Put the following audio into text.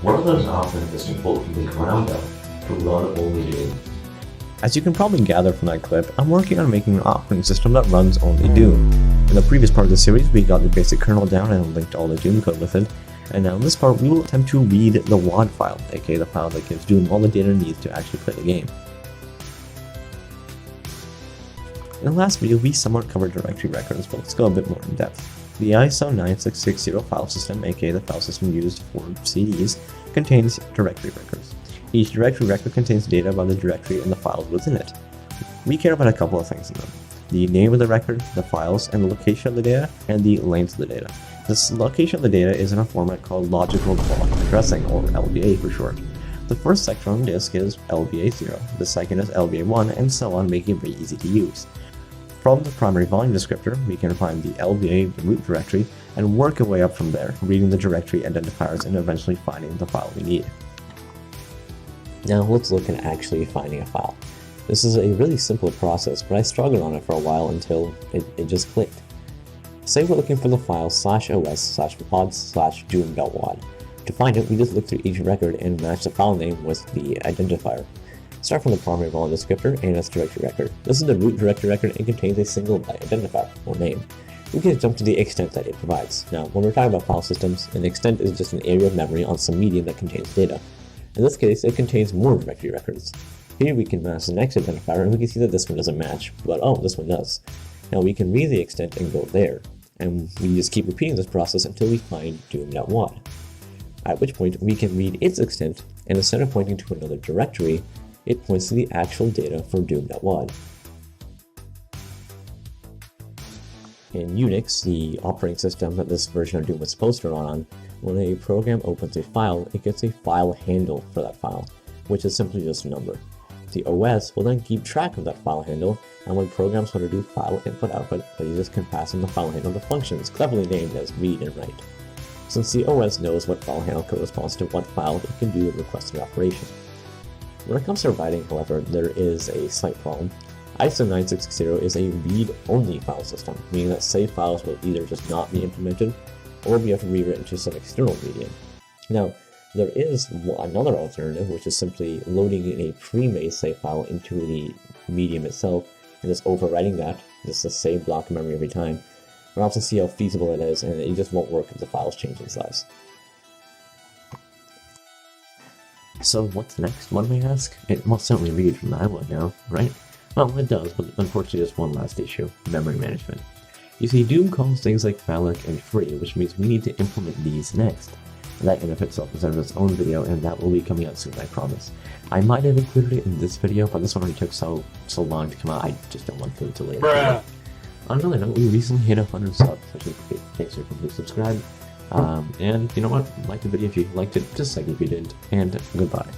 What are those operating system bolt from the ground up to run only Doom? As you can probably gather from that clip, I'm working on making an operating system that runs only Doom. In the previous part of the series, we got the basic kernel down and linked all the Doom code with it, and now in this part we will attempt to read the WAD file, aka the file that gives Doom all the data it needs to actually play the game. In the last video, we somewhat covered directory records, but let's go a bit more in depth. The ISO 9660 file system, aka the file system used for CDs, contains directory records. Each directory record contains data about the directory and the files within it. We care about a couple of things in them: the name of the record, the files, and the location of the data, and the length of the data. This location of the data is in a format called logical block addressing, or LBA for short. The first section on the disk is LBA0, the second is LBA1, and so on, making it very easy to use. From the primary volume descriptor, we can find the LBA root directory and work our way up from there, reading the directory identifiers and eventually finding the file we need. Now let's look at actually finding a file. This is a really simple process, but I struggled on it for a while until it just clicked. Say we're looking for the file /os/mods/doom.wad. To find it, we just look through each record and match the file name with the identifier. Start from the primary volume descriptor and its directory record. This is the root directory record and contains a single byte identifier, or name. We can jump to the extent that it provides. Now, when we're talking about file systems, an extent is just an area of memory on some medium that contains data. In this case, it contains more directory records. Here we can match the next identifier and we can see that this one doesn't match, but oh, this one does. Now we can read the extent and go there, and we just keep repeating this process until we find doom.wad. At which point we can read its extent, and instead of pointing to another directory, it points to the actual data for doom.wad. In Unix, the operating system that this version of Doom was supposed to run on, when a program opens a file, it gets a file handle for that file, which is simply just a number. The OS will then keep track of that file handle, and when programs want to do file input-output, they just can pass in the file handle to functions, cleverly named as read and write. Since the OS knows what file handle corresponds to what file, it can do the requested operation. When it comes to writing, however, there is a slight problem. ISO 9660 is a read-only file system, meaning that save files will either just not be implemented, or be rewritten to some external medium. Now, there is another alternative, which is simply loading in a pre-made save file into the medium itself, and just overwriting that, just the same block of memory every time. We'll have to see how feasible it is, and it just won't work if the files change in size. So what's next, one may ask? It must certainly read from the IWAD now, right? Well, it does, but unfortunately there's one last issue: memory management. You see, Doom calls things like phallic and free, which means we need to implement these next. That in of itself deserves its own video, and that will be coming out soon, I promise. I might have included it in this video, but this one already took so long to come out, I just don't want to do it later. On another note, we recently hit 100 subs, which is great. Thanks for completely subscribe. And you know what? Like the video if you liked it, dislike it if you didn't, and goodbye.